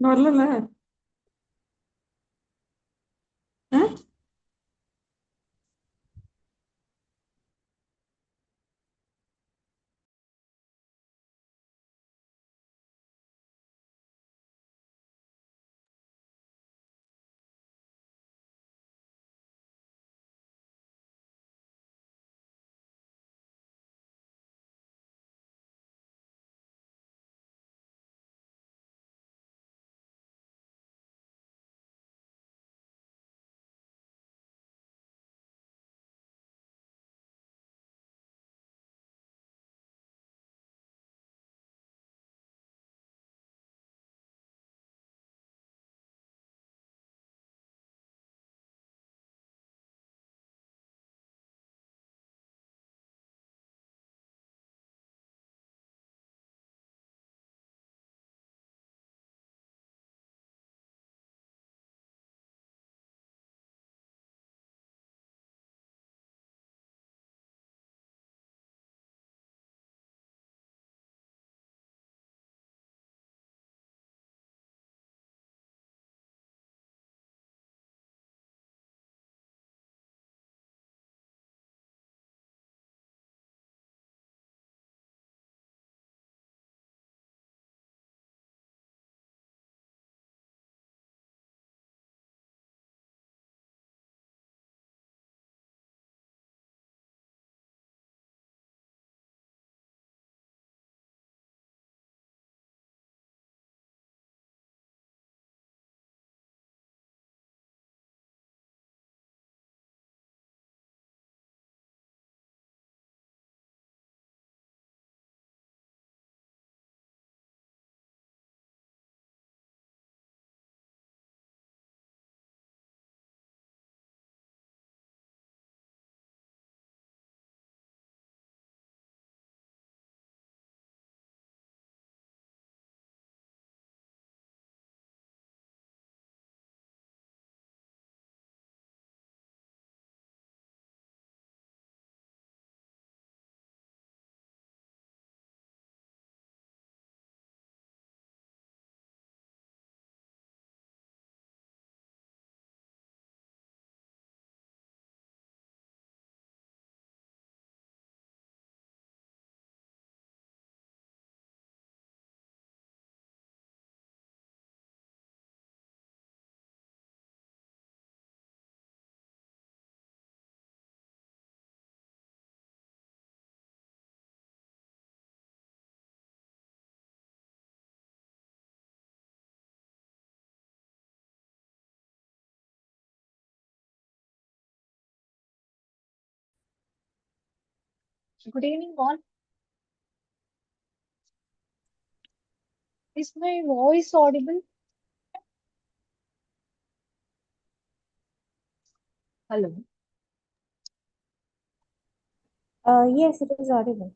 வரல. ஆ? Good evening, all. Is my voice audible? Hello. Yes, it is audible.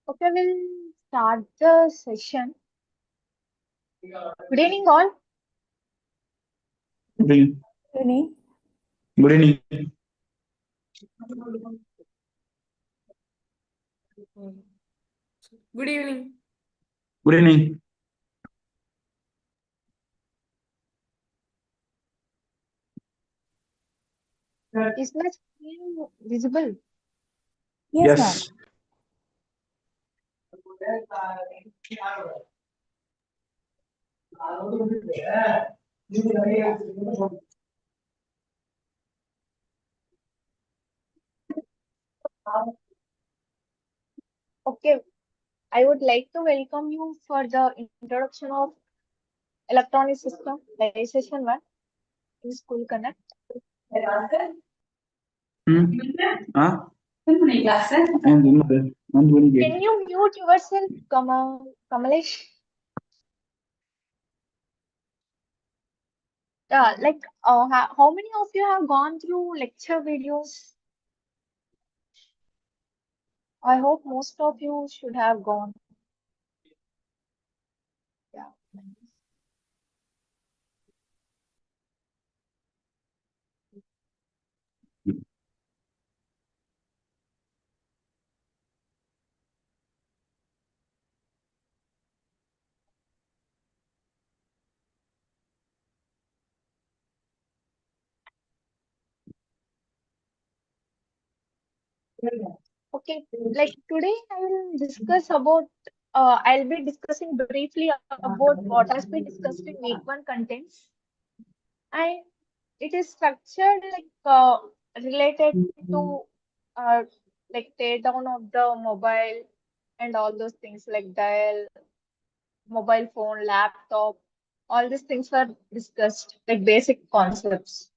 Okay, we'll start the session. Good evening, all. Good evening. Good evening. Good evening. Good evening. Good evening. Is my screen visible? Yes, Yes. Okay, I would like to welcome you for the introduction of electronic system, live session 1 in School Connect. Huh? I'm doing good. I'm doing good. Can you mute yourself, Kamalesh? Yeah, like how many of you have gone through lecture videos? I hope most of you should have gone. Yeah. Okay, like today I will discuss about I'll be discussing briefly about what has been discussed in week one contents, and it is structured like related to uh, like tear down of the mobile and all those things like dial, mobile phone, laptop, all these things were discussed, like basic concepts.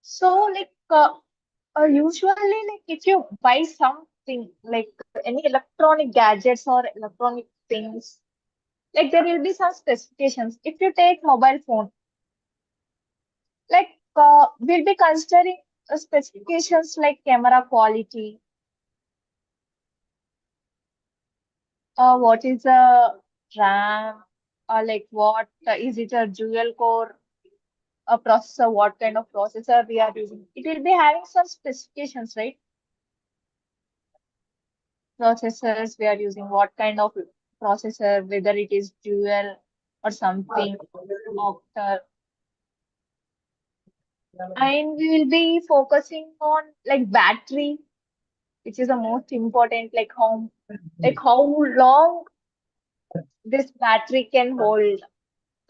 So like usually like if you buy something like any electronic gadgets or electronic things, like there will be some specifications. If you take mobile phone, like we'll be considering specifications like camera quality, what is the RAM, or like what is it a dual core a processor, what kind of processor we are using. It will be having some specifications, right? Processors we are using, what kind of processor, whether it is dual or something, octa. And we will be focusing on like battery, which is the most important, like how long this battery can hold,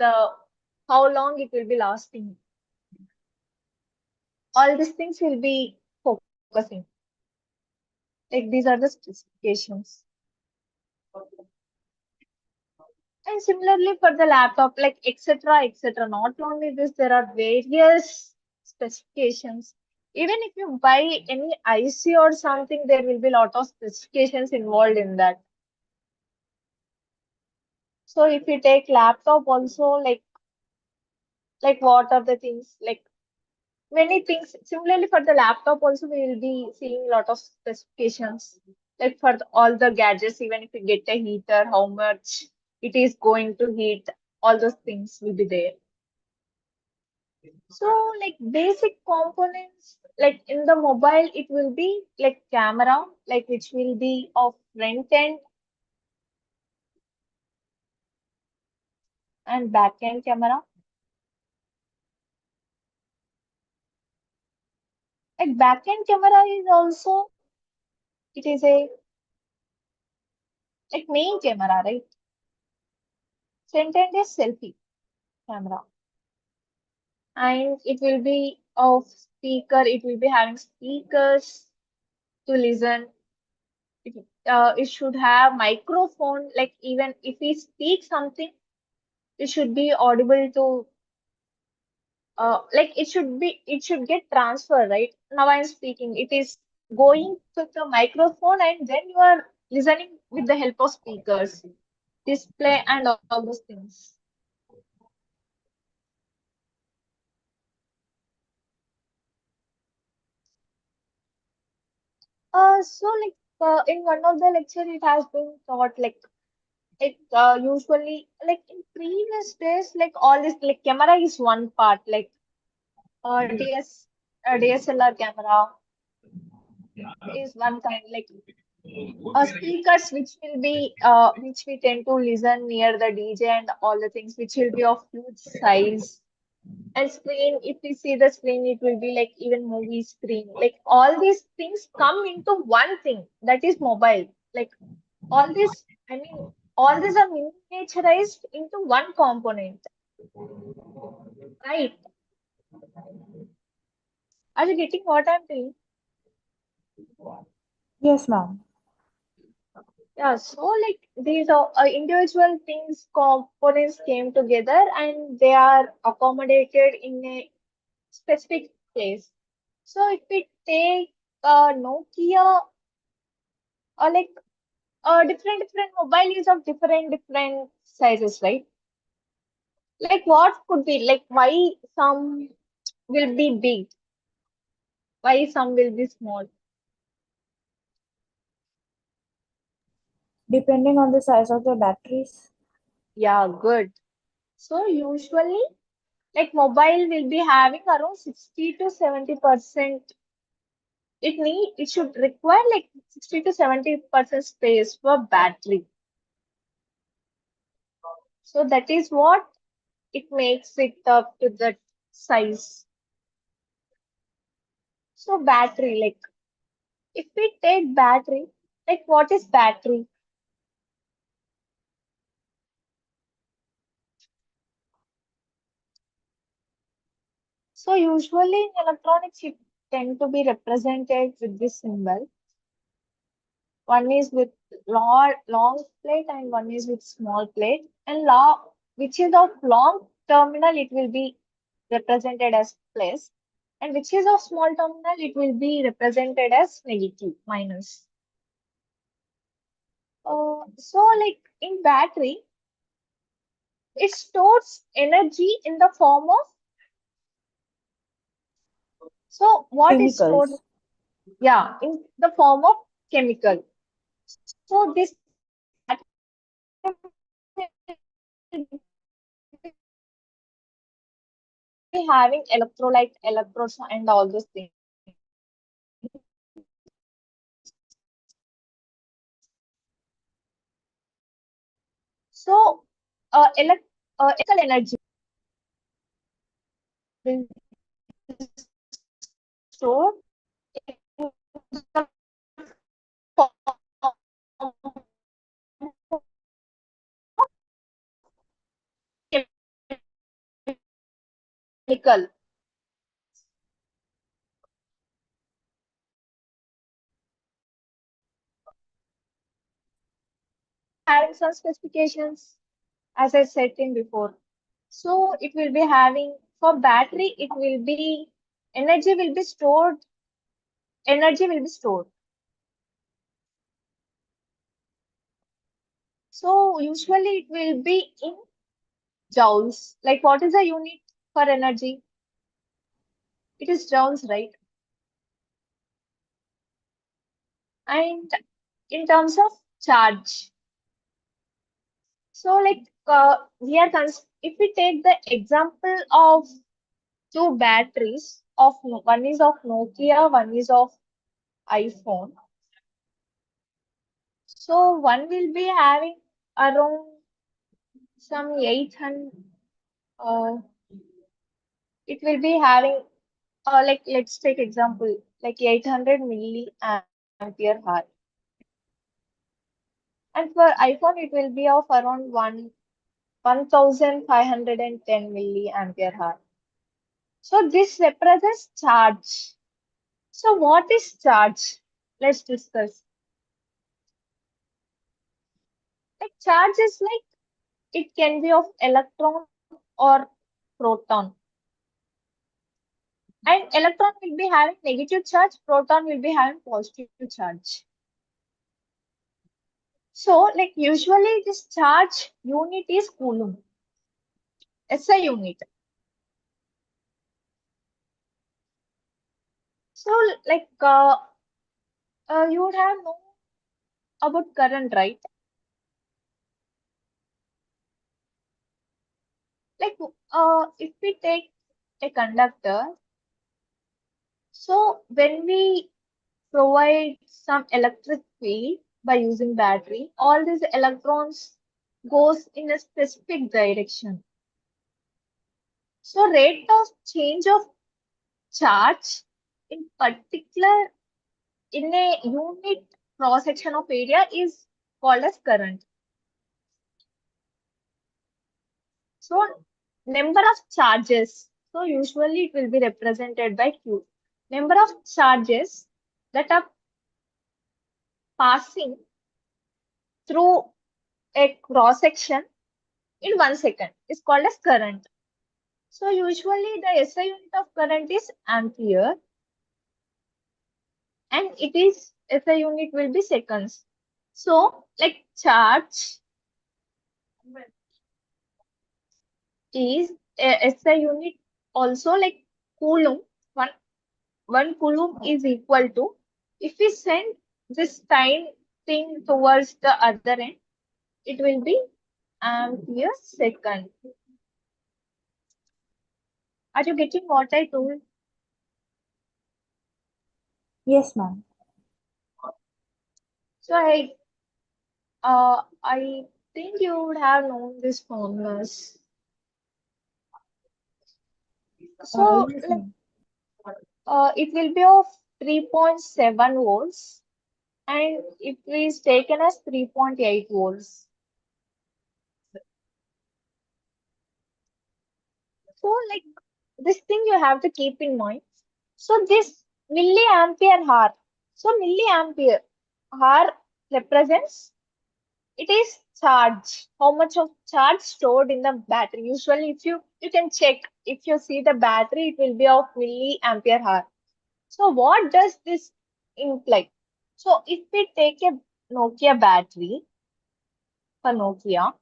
the how long it will be lasting. All these things will be focusing. Like these are the specifications. And similarly for the laptop, like etc. etc. Not only this, there are various specifications. Even if you buy any IC or something, there will be a lot of specifications involved in that. So if you take laptop also, like what are the things, like many things. Similarly for the laptop also, we will be seeing a lot of specifications. Like for all the gadgets, even if you get a heater, how much it is going to heat, all those things will be there. So, like basic components, like in the mobile, it will be like camera, like which will be of front end and back end camera. Like back end camera is also, it is a like main camera, right? Front end is selfie camera, and it will be of speaker. It will be having speakers to listen. It should have microphone. Like even if we speak something, it should be audible to like it should get transferred, right? Now I'm speaking, it is going to the microphone and then you are listening with the help of speakers, display and all those things. So like in one of the lecture it has been taught like it usually like in previous days, like all this like camera is one part, like DSLR camera is one kind, like speakers which will be which we tend to listen near the DJ and all the things which will be of huge size. And screen, if we see the screen, it will be like even movie screen. Like all these things come into one thing that is mobile. Like all this, I mean, all these are miniaturized into one component, right? Are you getting what I'm doing? Yes, ma'am. Yeah, so like these are individual things, components came together and they are accommodated in a specific place. So if we take Nokia, like different mobile is of different sizes, right? Like what could be, like why some will be big, why some will be small? Depending on the size of the batteries. Yeah, good. So usually, like mobile will be having around 60 to 70%. It should require like 60 to 70% space for battery. So that is what it makes it up to that size. So battery, like if we take battery, like what is battery? So usually in electronics, it tend to be represented with this symbol. One is with long plate and one is with small plate. And which is of long terminal, it will be represented as plus. And which is of small terminal, it will be represented as negative, minus. So like in battery, it stores energy in the form of, so what is stored? Chemicals. Yeah, in the form of chemical. So this be having electrolyte, electrodes, and all those things. So, electrical energy will be stored in the form of chemical. Having some specifications, as I said in before. So it will be having, for battery, it will be energy will be stored. Energy will be stored. So usually it will be in joules. Like what is the unit for energy? It is joules, right? And in terms of charge, so like if we take the example of two batteries of one is of Nokia, one is of iPhone. So one will be having around some 800. Uh, it will be having like let's take example like 800 milliampere hour, and for iPhone it will be of around 1510 milliampere hour. So this represents charge. So what is charge? Let's discuss. Like charge is like it can be of electron or proton. And electron will be having negative charge, proton will be having positive charge. So like usually this charge unit is coulomb. SI unit. So like you would have known about current, right? Like if we take a conductor, so when we provide some electric field by using battery, all these electrons goes in a specific direction. So rate of change of charge in particular in a unit cross section of area is called as current. So number of charges. So usually it will be represented by Q. Number of charges that are passing through a cross section in 1 second is called as current. So usually the SI unit of current is ampere and it is SI unit will be seconds. So like charge is a SI unit also like coulomb. One coulomb is equal to, if we send this tiny thing towards the other end, it will be ampere second. Are you getting what I told? Yes, ma'am. So I think you would have known these formulas. So Yes, like ma'am. it will be of 3.7 volts and it is taken as 3.8 volts. So like this thing you have to keep in mind. So this milliampere hour. So milliampere hour represents, it is charge. How much of charge stored in the battery? Usually, if you can check, if you see the battery, it will be of milliampere hour. So what does this imply? So if we take a Nokia battery for Nokia,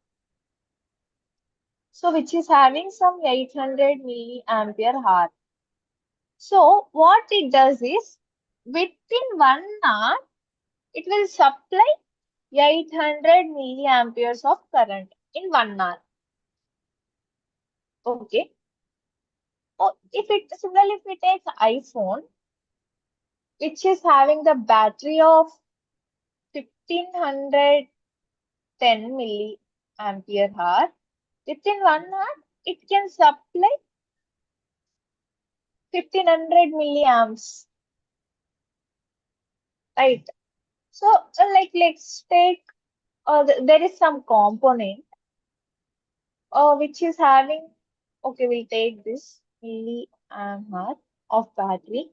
so which is having some 800 milliampere hour. So what it does is, within 1 hour, it will supply 800 milliamperes of current in 1 hour. Okay. Or if it similarly, if we take iPhone, which is having the battery of 1510 milliampere hour, within 1 hour, it can supply 1500 milliamps. Right. So, like, let's take, there is some component which is having, okay, we'll take this milliampere of battery.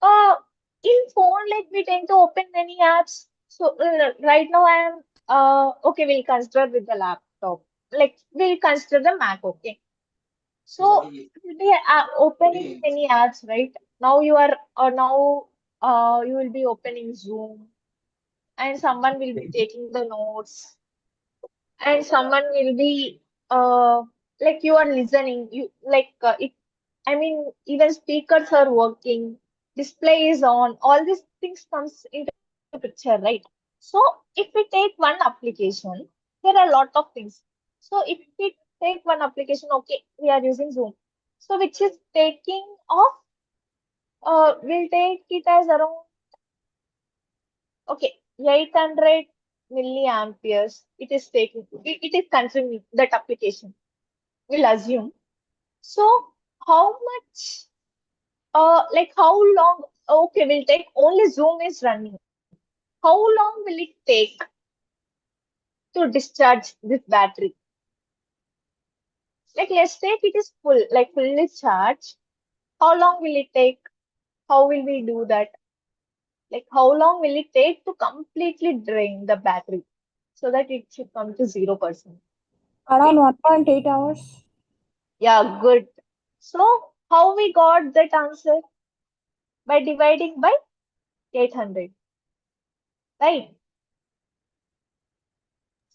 Uh, in phone, like we tend to open many apps. So right now I am okay. We'll consider with the laptop. Like we'll consider the Mac. Okay. So we'll be opening many apps, right? Now you are now you will be opening Zoom, and someone will be taking the notes, and someone will be like you are listening. You like it. I mean, even speakers are working, display is on, all these things comes into picture, right? So if we take one application, there are a lot of things. So if we take one application, okay, we are using Zoom. So which is taking off, we'll take it as around, okay, 800 milliamperes. It is taking, it is consuming that application. We'll assume. So how much like how long, okay, we'll take only Zoom is running. How long will it take to discharge this battery? Like let's take it is full, like fully charged. How long will it take? How will we do that? Like how long will it take to completely drain the battery so that it should come to 0%? Around 1.8 hours. Yeah, good. So how we got that answer? By dividing by 800, right?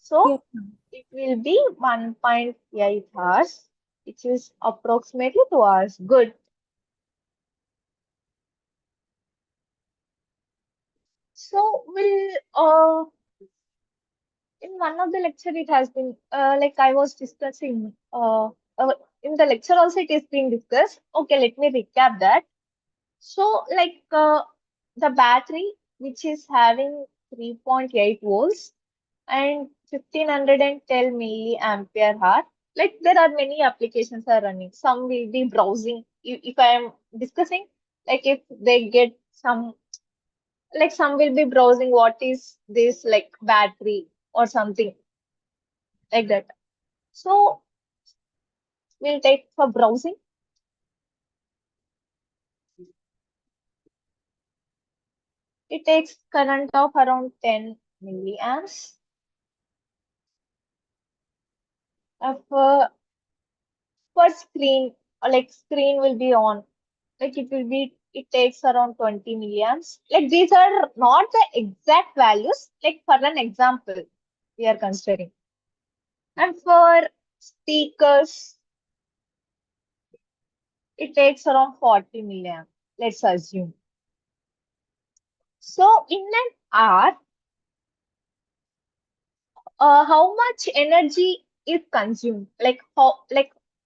Yes, So ma'am. it will be 1.8 hours, which is approximately 2 hours. Good. So we'll in one of the lecture it has been like I was discussing in the lecture also it is being discussed. Okay, let me recap that. So like the battery which is having 3.8 volts and 1510 milliampere hour. Like there are many applications are running. Some will be browsing. If I am discussing, like if they get some, like some will be browsing what is this like battery or something like that. So we'll take for browsing. It takes current of around 10 milliamps. For screen, like screen will be on, like it takes around 20 milliamps. Like these are not the exact values, like for an example we are considering. And for speakers, it takes around 40 milliamp, let's assume. So in an hour, how much energy is consumed?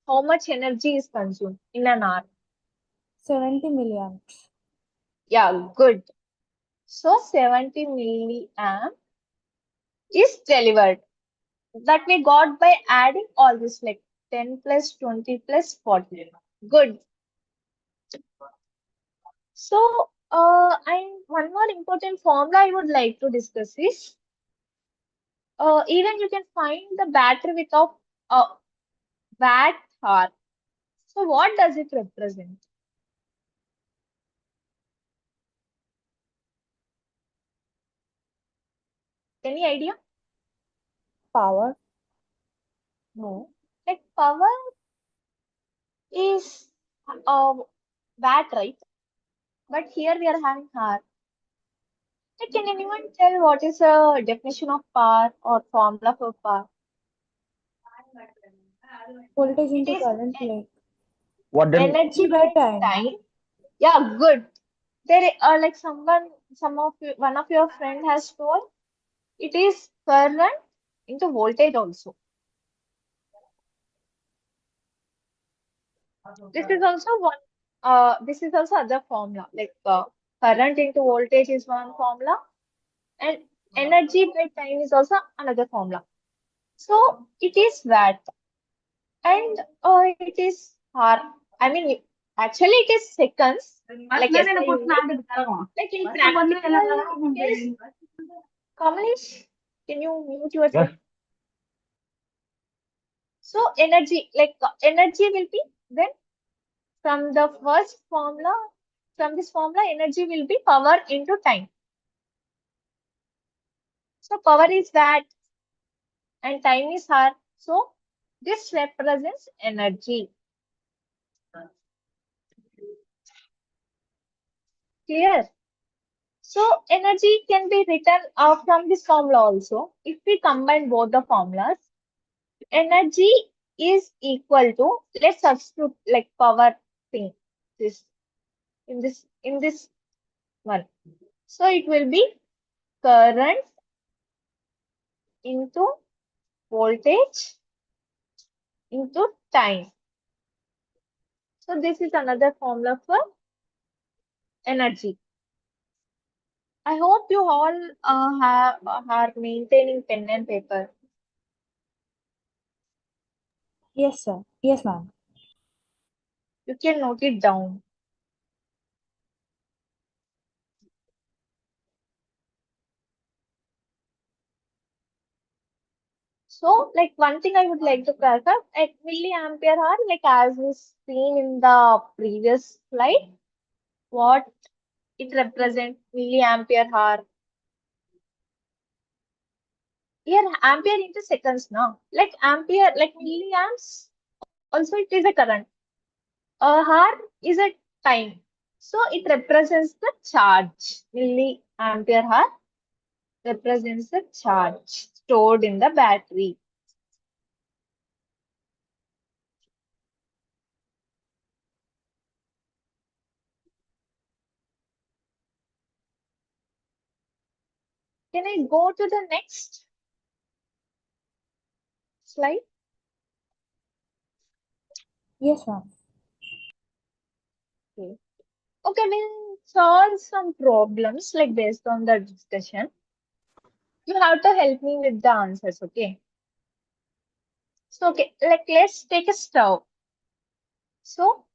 How much energy is consumed in an hour? 70 milliamps. Yeah, good. So 70 milliamp is delivered. That we got by adding all this, like 10 plus 20 plus 40. Good. So, and one more important formula I would like to discuss is, even you can find the battery without watt hour. So, what does it represent? Any idea? Power. No. Like power is watt, right? But here we are having hour. Like, can anyone tell what is a definition of power or formula for power? Voltage It into is current, like What then? energy by by time. time. Yeah, good. There are like one of your friend has told it is current into voltage also. This is also one. This is also other formula. Like current into voltage is one formula, and energy by time is also another formula. So it is watt, and it is hour. I mean, actually it is seconds. Like SI unit. Like in practical case, Kamalesh, can you mute yourself? Yes. So energy, energy will be then from the first formula, from this formula, energy will be power into time. So power is watt and time is hour. So this represents energy. Clear? So energy can be written from this formula also. If we combine both the formulas, energy is equal to, let's substitute like power thing this in this one. So it will be current into voltage into time. So this is another formula for energy. I hope you all are maintaining pen and paper. Yes, sir. Yes, ma'am. You can note it down. So, like one thing I would like to clarify, at milliampere hour, like as we seen in the previous slide, what it represents milliampere hour. Here, ampere into seconds now. Like ampere, like milliamps, also it is a current. Hour is a time. So it represents the charge. Milliampere hour represents the charge stored in the battery. Can I go to the next slide? Yes, ma'am. Okay. Okay, we'll solve some problems like based on the discussion. You have to help me with the answers, okay? So, okay, like let's take a stove. So,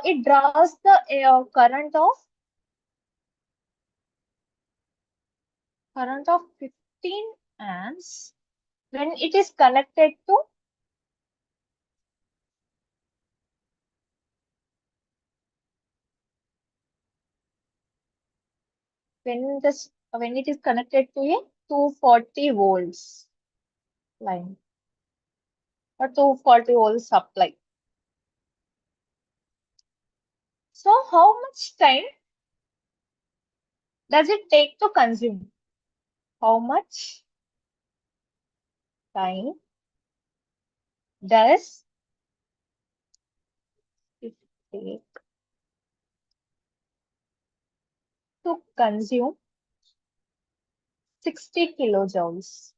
it draws the current of 15 amps when it is connected to when it is connected to a 240 volts line or 240 volt supply. So, how much time does it take to consume? How much time does it take to consume 60 kilojoules?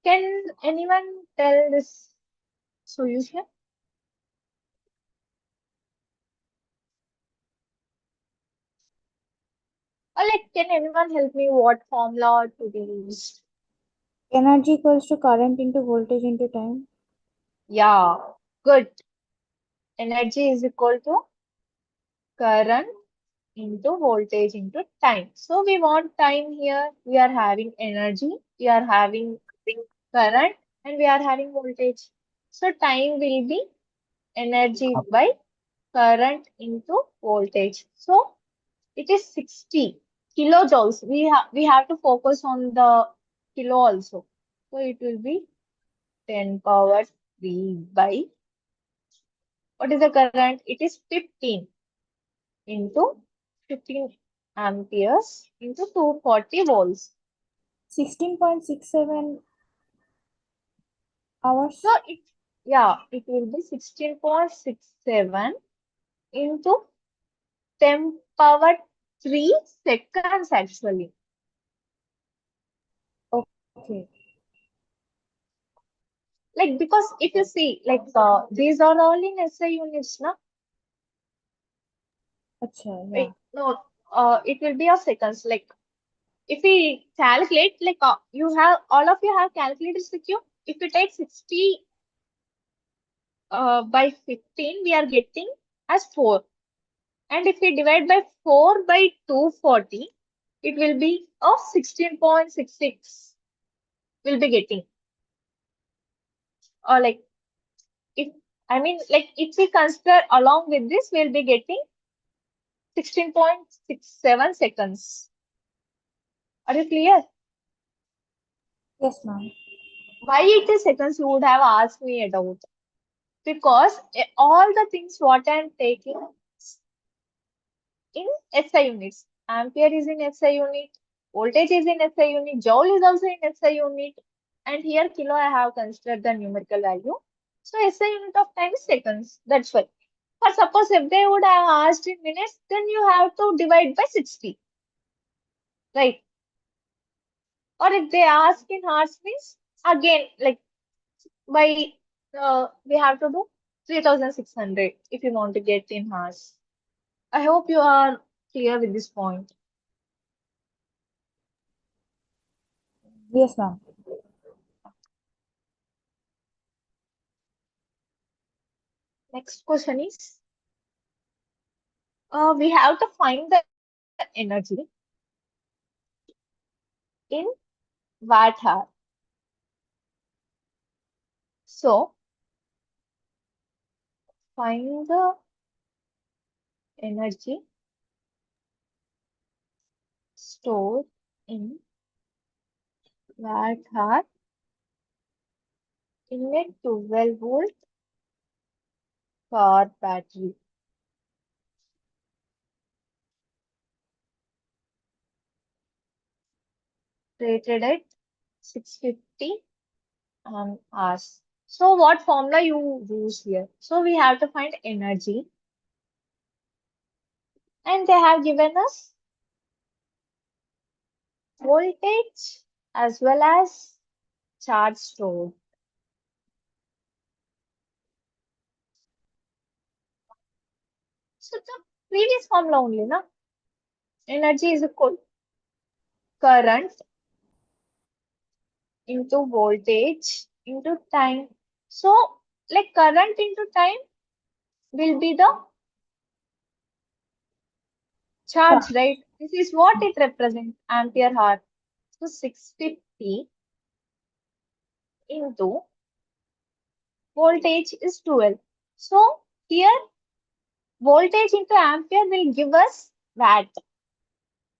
Can anyone tell this solution? Or like, can anyone help me what formula to be used? Energy equals to current into voltage into time. Yeah, good. Energy is equal to current into voltage into time. So we want time here. We are having energy, we are having current, and we are having voltage. So time will be energy by current into voltage. So it is 60 kilojoules. We have to focus on the kilo also. So it will be 10 power 3 by, what is the current? It is 15 into 15 amperes into 240 volts. 16.67 hours. So it will be 16.67 into 10 power 3 seconds actually. Okay. Like, because if you see, like, these are all in SI units, na? Acha, yeah. Wait, no, it will be a seconds. Like, if we calculate, like, you have, all of you have calculators with you. If you take 60 by 15, we are getting as 4. And if we divide by 4 by 240, it will be of 16.66 we'll be getting. Or like, if if we consider along with this, we'll be getting 16.67 seconds. Are you clear? Yes, ma'am. Why it is seconds, you would have asked me about. Because all the things what I'm taking in SI units. Ampere is in SI unit, voltage is in SI unit, joule is also in SI unit, and here kilo I have considered the numerical value. So SI unit of time is seconds. That's why. But suppose if they would have asked in minutes, then you have to divide by 60. Right? Or if they ask in hours means again like by we have to do 3600 if you want to get in hours. I hope you are clear with this point. Yes, ma'am. Next question is, we have to find the energy in watt hour. So find the energy stored in watt hour in a 12-volt car battery. Rated at 650 hours. So what formula you use here? So we have to find energy, and they have given us voltage as well as charge stored. So the previous formula only, na? Energy is equal current into voltage into time. So like current into time will be the charge, Charge. right? This is what it represents, ampere hour. So 650 into voltage is 12. So here voltage into ampere will give us watt.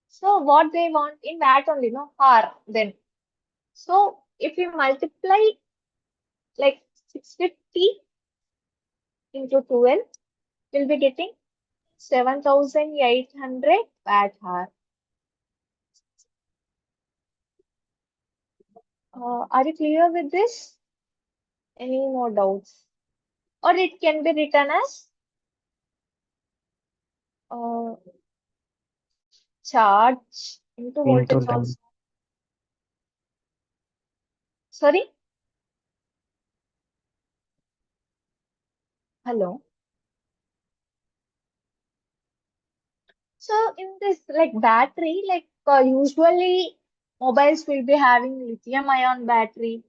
So what they want in watt only, no? Hour then. So if we multiply like 650 into 12, we'll be getting 7,800 watt hour. Are you clear with this? Any more doubts? Or it can be written as uh, charge into Into voltage line. also. Sorry? Hello. So in this like battery, like usually mobiles will be having lithium ion battery,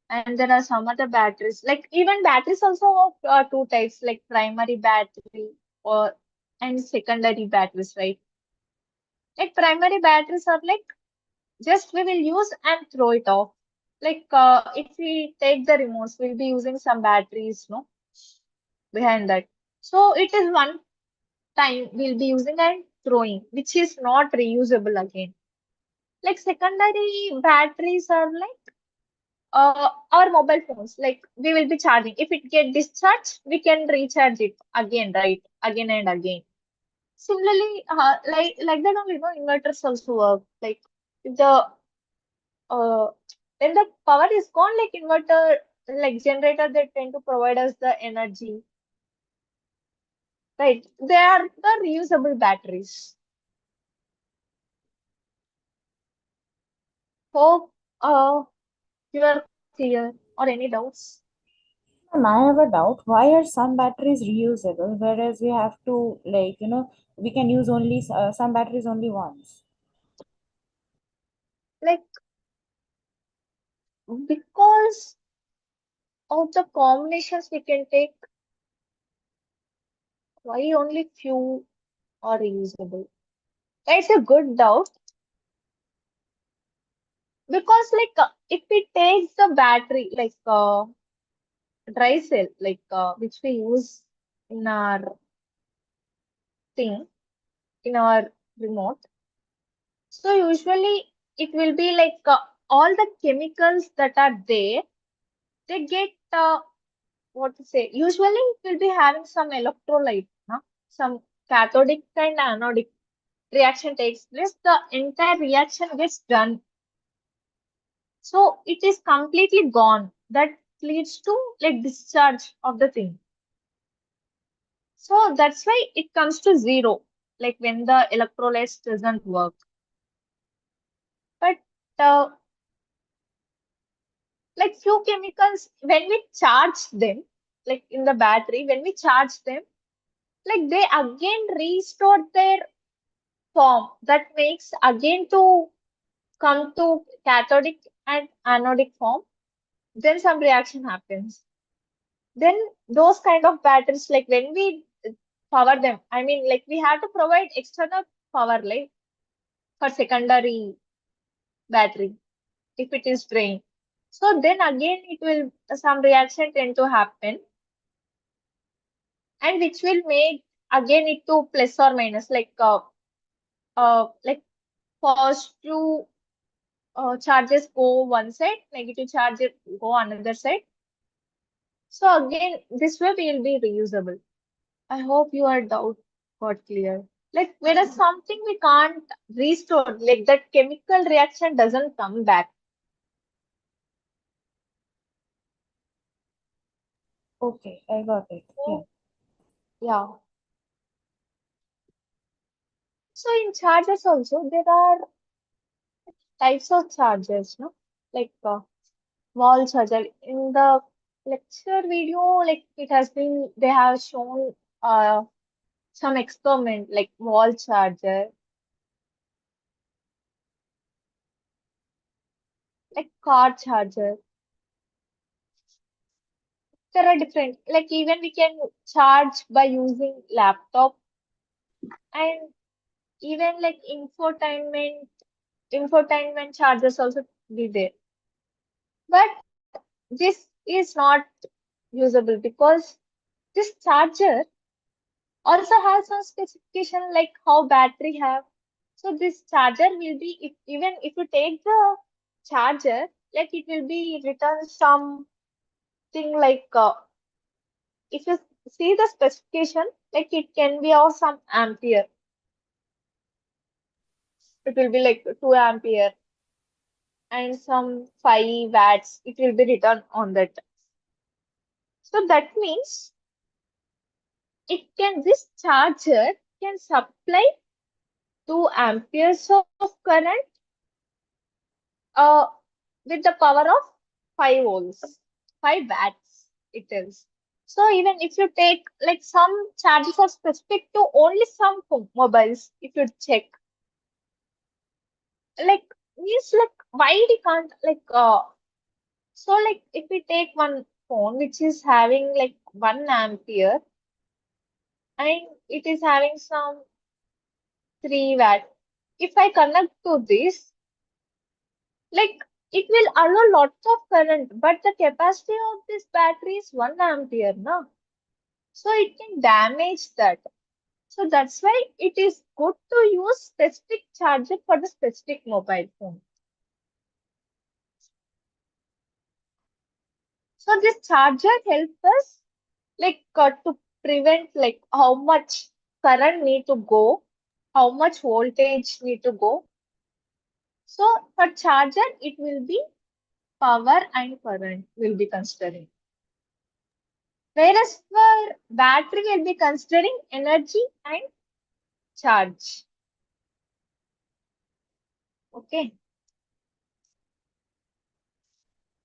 and there are some other batteries. Like even batteries also of two types, like primary battery or and secondary batteries, right? Like primary batteries are like just we will use and throw it off. Like if we take the remotes, we'll be using some batteries, no, behind that. So it is one time we'll be using and throwing, which is not reusable again. Like secondary batteries are like our mobile phones. Like we will be charging. If it get discharged, we can recharge it again, right? Again and again. Similarly, like that only, no, inverters also work. Like if the uh when the power is gone, like inverter, like generator, they tend to provide us the energy, right? They are the reusable batteries. Hope you are clear or any doubts? I have a doubt. Why are some batteries reusable, whereas we have to, we can use only some batteries only once? Like because of the combinations we can take, why only few are reusable? It's a good doubt because like if we take the battery like dry cell like which we use in our thing in our remote, so usually it will be like all the chemicals that are there, they get what to say, usually it will be having some electrolyte, no? Some cathodic and anodic reaction takes place, the entire reaction gets done. So it is completely gone. That leads to like discharge of the thing. So that's why it comes to zero, like when the electrolytes doesn't work. But uh, like few chemicals, when we charge them, like in the battery, when we charge them, like they again restore their form. That makes again to come to cathodic and anodic form. Then some reaction happens. Then those kind of batteries, like when we power them, I mean, like we have to provide external power, like for secondary battery if it is drained. So then again, it will some reaction tend to happen, and which will make again it to plus or minus, like positive charges go one side, negative charges go another side. So again, this way will be reusable. I hope your doubt got clear. Like whereas something we can't restore, like that chemical reaction doesn't come back. Okay, I got it. Yeah. So, yeah. So in chargers also there are types of chargers, no? Like wall charger. In the lecture video, like it has been they have shown some experiment like wall charger, like car charger. There are different, like even we can charge by using laptop, and even like infotainment chargers also be there. But this is not usable because this charger also has some specification like how battery have. So this charger will be, if even if you take the charger, like it will be written something like if you see the specification, like it can be of some ampere. It will be like 2 ampere. and some 5 watts, it will be written on that. So that means this charger can supply 2 amperes of current uh, with the power of 5 volts, 5 watts it is. So even if you take like some charges are specific to only some mobiles, if you check, like means like why we can't so like if we take one phone which is having like 1 ampere and it is having some 3 watt, if I connect to this, like it will allow lots of current, but the capacity of this battery is 1 ampere, no? So it can damage that. So that's why it is good to use specific charger for the specific mobile phone. So this charger helps us to prevent like how much current need to go, how much voltage need to go. So for charger, it will be power and current will be considering. Whereas for battery, will be considering energy and charge. Okay.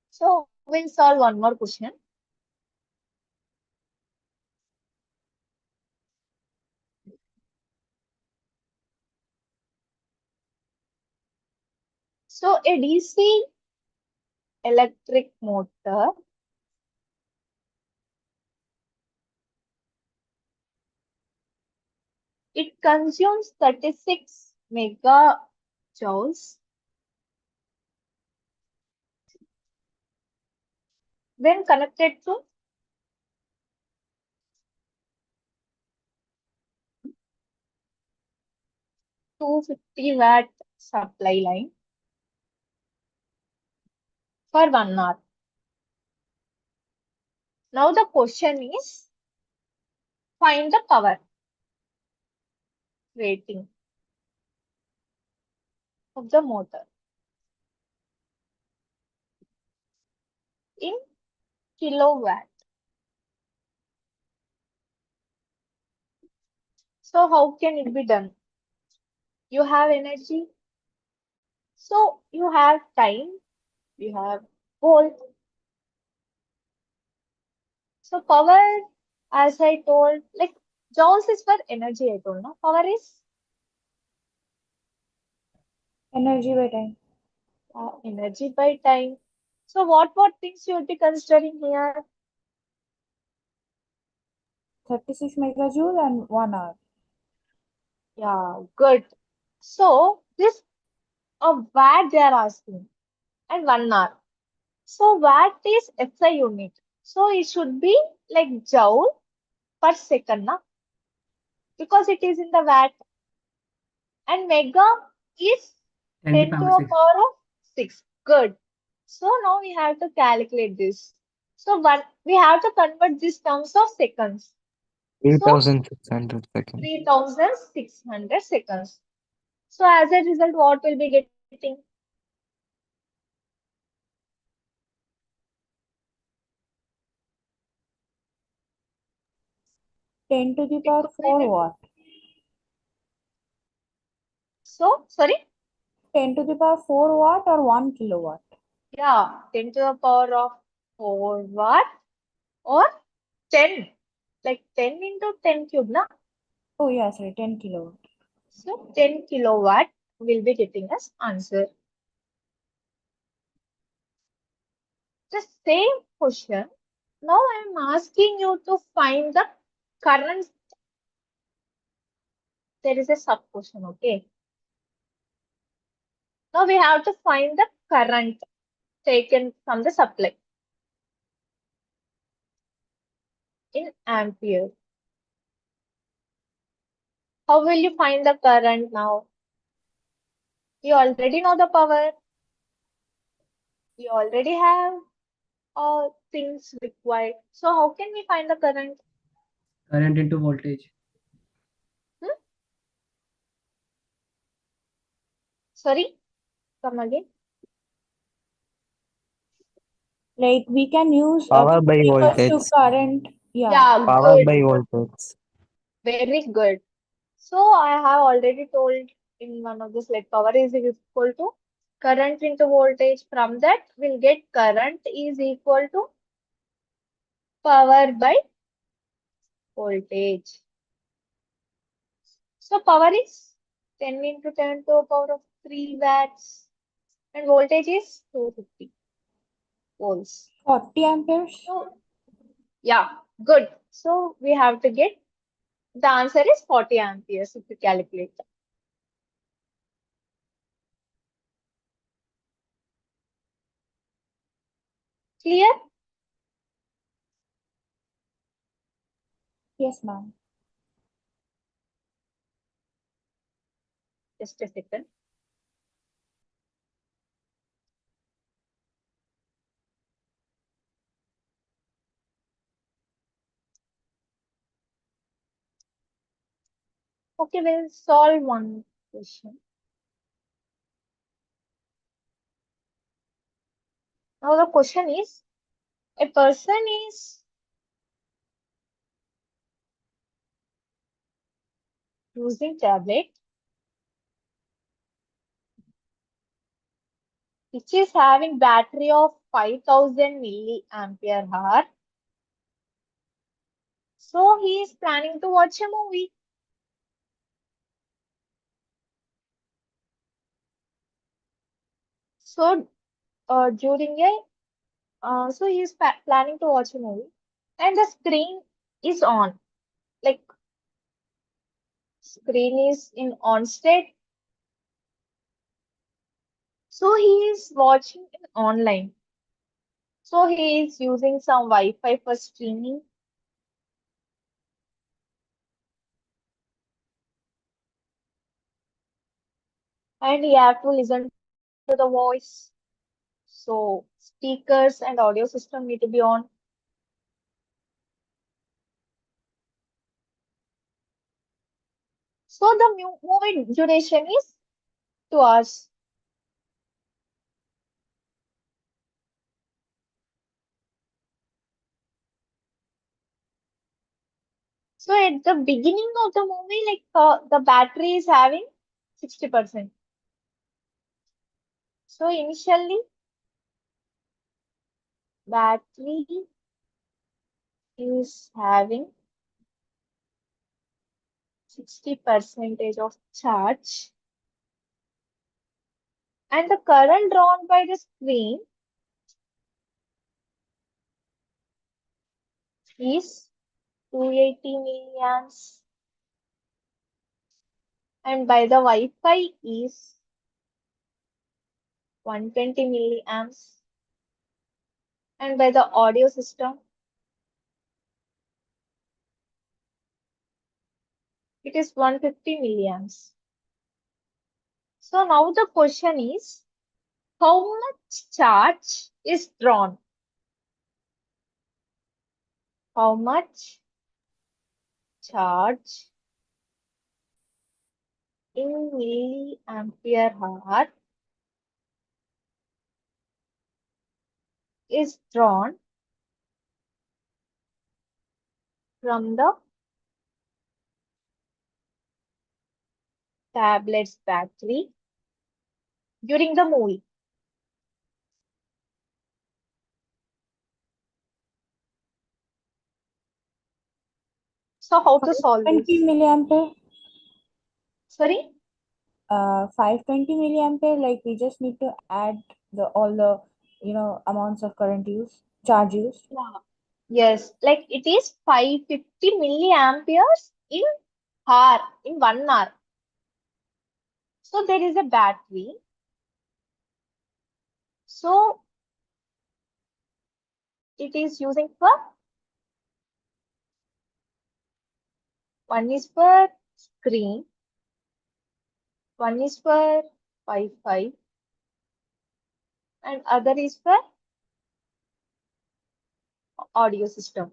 So we'll solve one more question. So a DC electric motor it consumes 36 megajoules when connected to 250-watt supply line for 1 hour. Now the question is find the power rating of the motor in kilowatt. So how can it be done? You have energy, so you have time, you have volt. So power, as I told, like joules is for energy, I told, no? Power is Energy by time. energy by time. So what things you would be considering here? 36 megajoule and 1 hour. Yeah, good. So this a watt they are asking and 1 hour. So watt is SI unit. So it should be like joule per second, na? Because it is in the watt. And mega is 10 to 10 to power a 6. power of 6. Good. So now we have to calculate this. So we have to convert these terms of seconds. So 3600 seconds. 3600 seconds. So as a result, what will be getting? 10 to the power 4 watt. So, sorry? 10 to the power 4 watt or 1 kilowatt. Yeah, 10 to the power of 4 watt or 10. Like 10 into 10 cube, na? Oh, yeah, sorry, 10 kilowatt. So 10 kilowatt will be getting us answer. The same question. Now I am asking you to find the current. There is a sub question, okay? Now we have to find the current taken from the supply in ampere. How will you find the current now? You already know the power. You already have all things required. So how can we find the current? Current into voltage. Sorry, come again. Like we can use Power by equals to voltage. current. Yeah. Yeah, Power good. by voltage. Very good. So I have already told in one of the slide, power is equal to current into voltage. From that, we'll get current is equal to power by voltage. So power is 10 into 10 to the power of 3 watts and voltage is 250 volts. 40 amperes. So yeah, good. So we have to get the answer is 40 amperes if you calculate. Clear? Yes, ma'am. Just a second. Okay, we'll solve one question. Now the question is, a person is using tablet which is having battery of 5000 milliampere hour. So he is planning to watch a movie. So during so he is planning to watch a movie and the screen is on. Like screen is in on state. So he is watching it online. So he is using some Wi-Fi for streaming. And he have to listen to the voice. So speakers and audio system need to be on. So the movie duration is 2 hours. So at the beginning of the movie, like the battery is having 60%. So initially, battery is having 60% of charge. And the current drawn by the screen is 280 milliamps. And by the Wi-Fi is 120 milliamps. And by the audio system, it is 150 milliamps. So now the question is, how much charge is drawn? How much charge in milliampere hour is drawn from the tablet's battery during the movie? So how to solve 520 this? milliampere. Sorry? 520 milliampere. Like we just need to add the all the amounts of current use, charge used. Yeah. Yes, like it is 550 milliamperes in hour, in 1 hour. So there is a battery. So it is using for one is for screen, one is for Wi-Fi, and other is for audio system.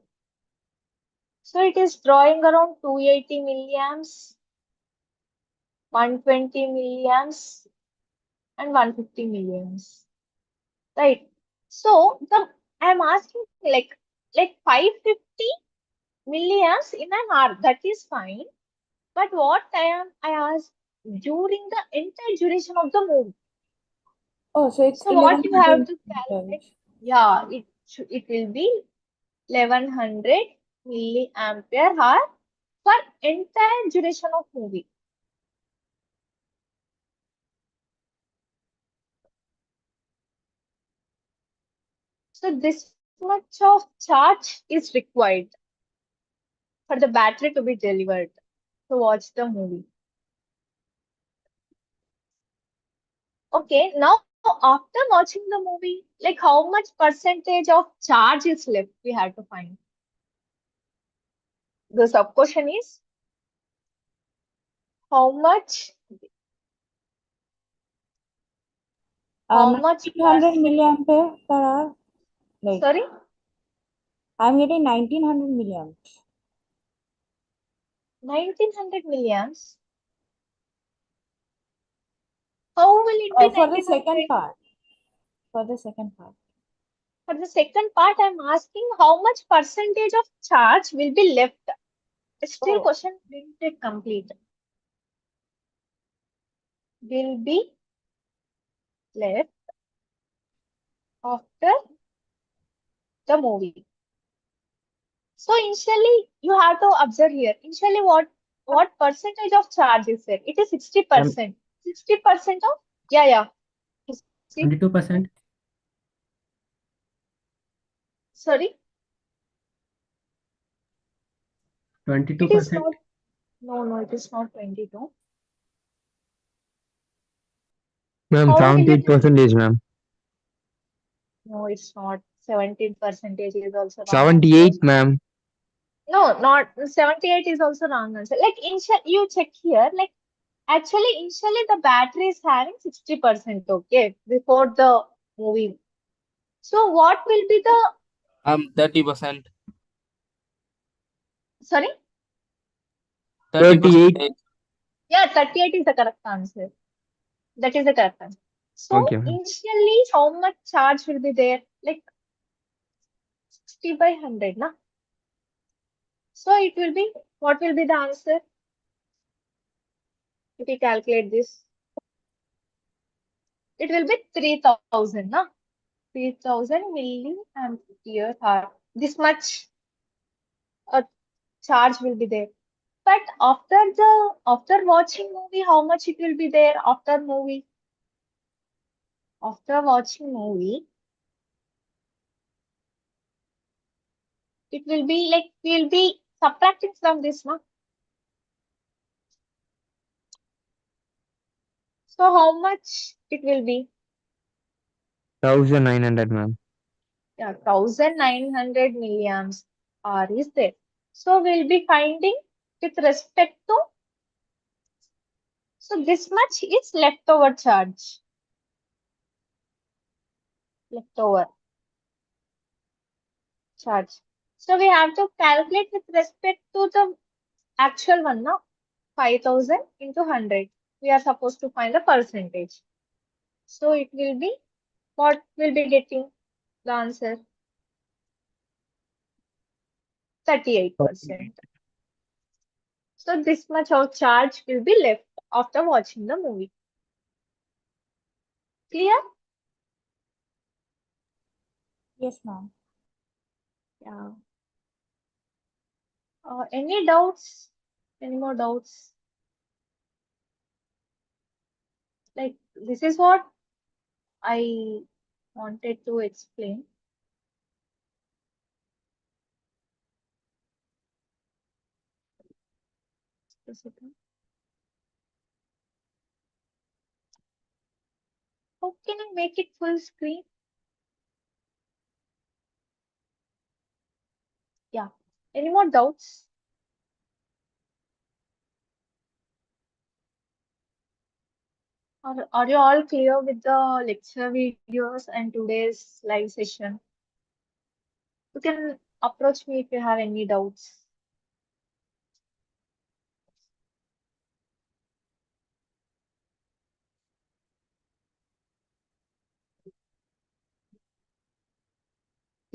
So it is drawing around 280 milliamps, 120 milliamps, and 150 milliamps. Right. So the I'm asking like 550 milliamps in an hour. That is fine. But what I asked during the entire duration of the movie. Oh, so it's So what you have 1100 to calculate? milliamperes. Yeah, it will be 1100 milliampere hour for entire duration of movie. So this much of charge is required for the battery to be delivered to watch the movie. Okay, now after watching the movie, like how much percentage of charge is left? We have to find. The sub question is how much how much 1900 milliampere per hour. Like, sorry, I'm getting 1900 milliamps. 1900 milliamps. How will it be For the 1900? second part. For the second part. For the second part, I'm asking how much percentage of charge will be left. Still Oh, question didn't get complete. Will be left after the movie. So initially you have to observe here. Initially what percentage of charge is there? It is 60%. 60% of yeah. See, 22%, sorry, it is 22%. not. No, it is not 22. Ma'am, How will it 78 be? percentage, ma'am. No, it's not. 17 percentage is also wrong answer. 78, ma'am. No, not 78 is also wrong answer. Like you check here, like actually initially the battery is having 60%, okay, before the movie. So what will be the 30%. sorry? 38. 30%. Yeah, 38 is the correct answer. That is the correct answer. So Okay, ma'am. initially how much charge will be there? Like 60 by 100, na? So it will be what will be the answer if we calculate this? It will be 3000, na? 3000 milliampere hour. This much charge will be there. But after watching movie, how much it will be there after movie? After watching movie, it will be like we'll be subtracting from this, no? So how much it will be? 1900, ma'am. Yeah, 1900 milliamps hour is there. So we'll be finding with respect to, so this much is leftover charge. Leftover charge. So we have to calculate with respect to the actual one, no? 5000 into 100. We are supposed to find the percentage. So it will be, what will be getting the answer? 38%. So this much of charge will be left after watching the movie. Clear? yes, ma'am. Yeah. Any doubts? Any more doubts? Like this is what I wanted to explain. Just a second. How can I make it full screen? Yeah. Any more doubts? Are you all clear with the lecture videos and today's live session? You can approach me if you have any doubts.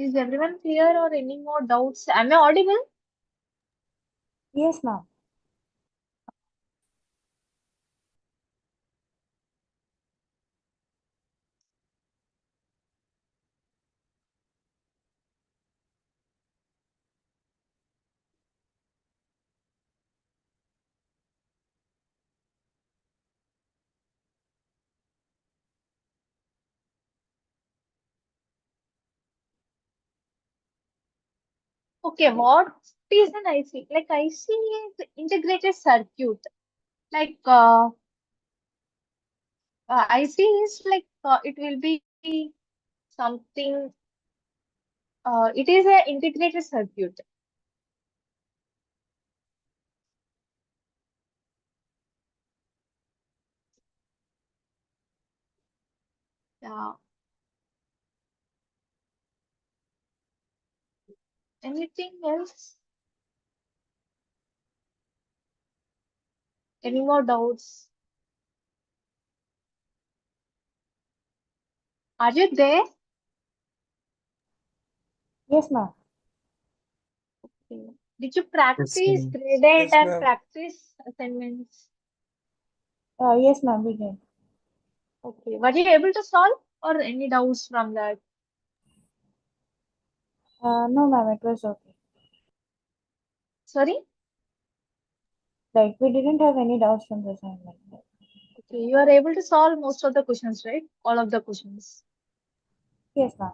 Is everyone clear or any more doubts? Am I audible? Yes, ma'am. Okay, what is an IC? Like IC is integrated circuit. Like IC is like it will be something. It is an integrated circuit. Yeah. Anything else? Any more doubts? Are you there? Yes, ma'am. Okay. Did you Yes, practice ma'am. grade 8 Yes, and ma'am. practice assignments? Yes, ma'am, we did. Okay. Were you able to solve or any doubts from that? No, ma'am, it was okay. Sorry? Like, we didn't have any doubts from the assignment. Okay. You are able to solve most of the questions, right? All of the questions. Yes, ma'am.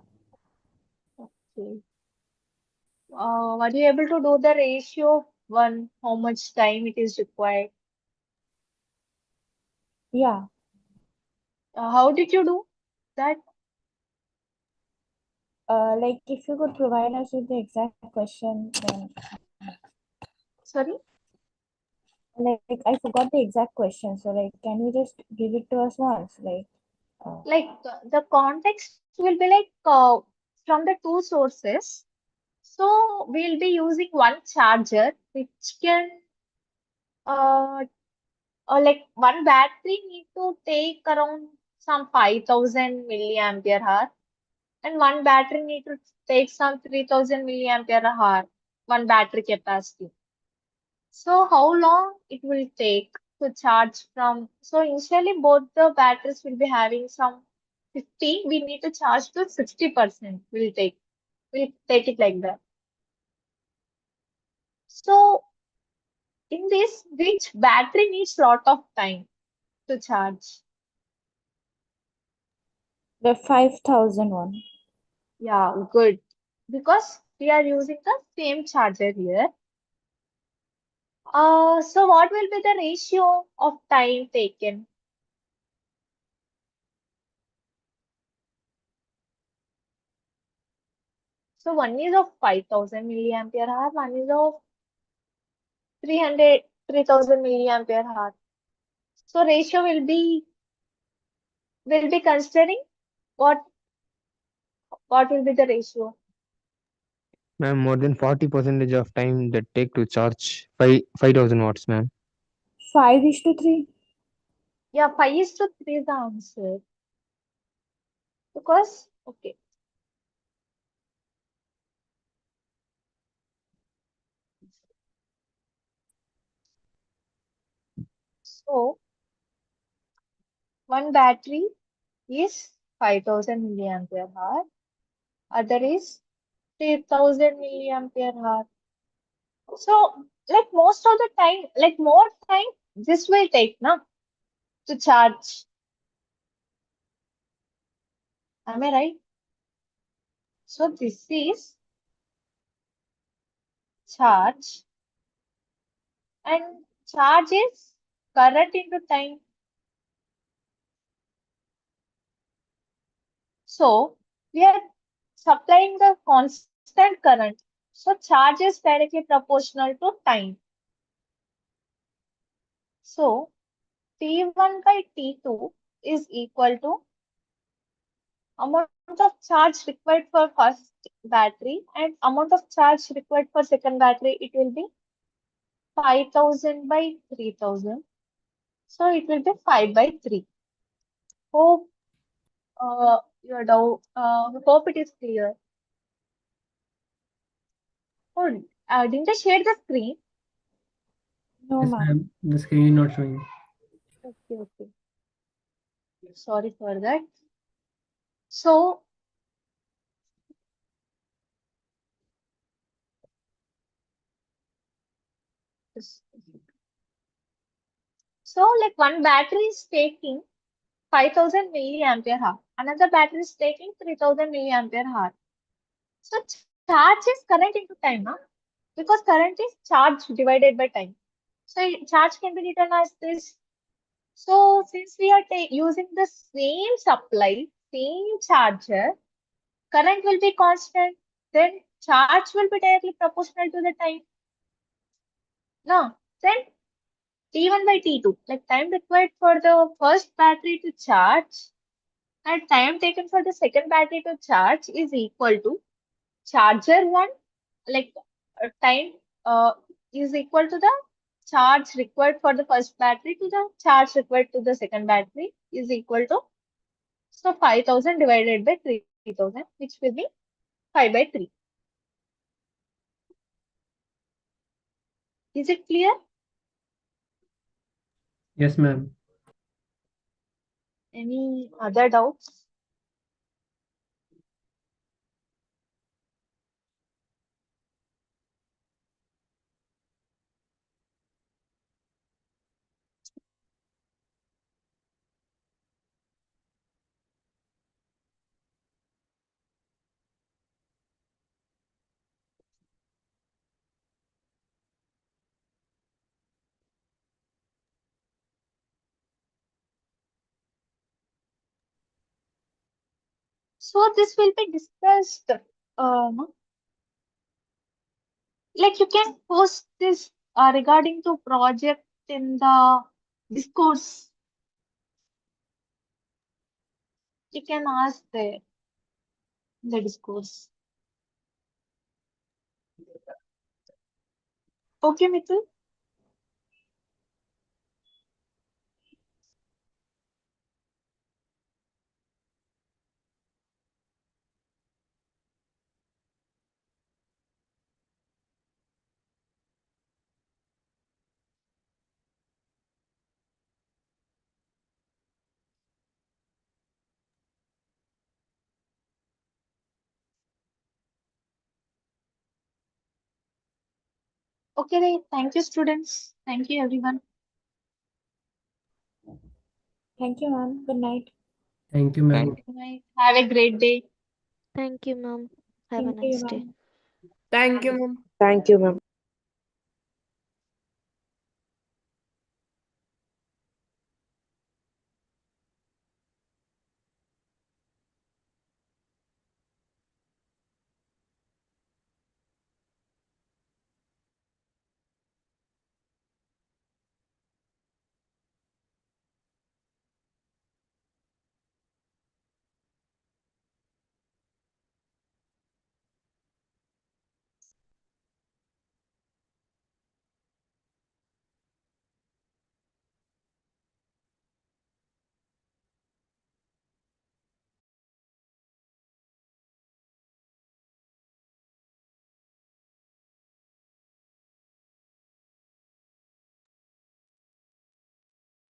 Okay. Were you able to do the ratio of one, how much time it is required? Yeah. How did you do that? Like, if you could provide us with the exact question, then, Sorry? like, I forgot the exact question. So, like, can you just give it to us once? Like the context will be like from the two sources. So we'll be using one charger which can uh, like one battery need to take around some 5,000 milliampere hour and one battery need to take some 3,000 milliampere hour, one battery capacity. So how long it will take to charge from, so initially both the batteries will be having some 50, we need to charge to 60% we'll take it like that. So in this, which battery needs lot of time to charge? the 5,000 one. Yeah, good. Because we are using the same charger here. So what will be the ratio of time taken? So one is of 5,000 milliampere hour, one is of 3,000 milliampere hour. So ratio will be considering what will be the ratio? Ma'am, more than 40% of time that take to charge 5,000 watts, ma'am. 5:3. Yeah, 5:3 is the answer. Because okay. So one battery is 5,000 milliampere hour, other is 3,000 milliampere hour. So like most of the time, like more time this will take now to charge. Am I right? So this is charge and charge is current into time. So we are supplying the constant current. So charge is directly proportional to time. So T1 by T2 is equal to amount of charge required for first battery and amount of charge required for second battery. It will be 5,000 by 3,000. So it will be 5 by 3. Hope hope it is clear. Oh, didn't I share the screen? No, Yes, ma'am. ma'am. The screen is not showing. Okay, okay. Sorry for that. So, this- like one battery is taking 5000 milliampere hour. Another battery is taking 3000 milliampere hour. So charge is current into time, huh? Because current is charge divided by time. So charge can be written as this. So since we are using the same supply, same charger, current will be constant. Then charge will be directly proportional to the time. No, then T1 by T2, like time required for the first battery to charge and time taken for the second battery to charge is equal to charger one, like time is equal to the charge required for the first battery to the charge required to the second battery is equal to, so 5000 divided by 3000, which will be 5 by 3. Is it clear? Yes, ma'am. Any other doubts? So this will be discussed. No? Like you can post this regarding to project in the discourse. You can ask there in the discourse. Okay, Mithul? Okay, then. Thank you, students. Thank you, everyone. Thank you, ma'am. Good night. Thank you, ma'am. Good night. Have a great day. Thank you, ma'am. Have a Thank you, nice day. ma'am. Thank you, ma'am. Thank you, ma'am.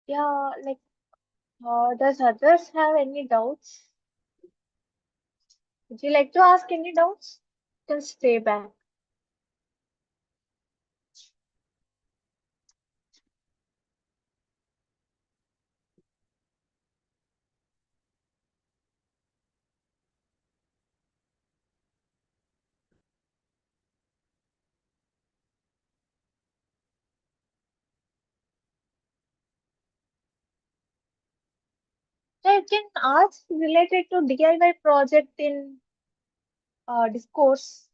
Yeah, like, does others have any doubts? Would you like to ask any doubts? You can stay back. Yeah, you can ask related to DIY project in discourse.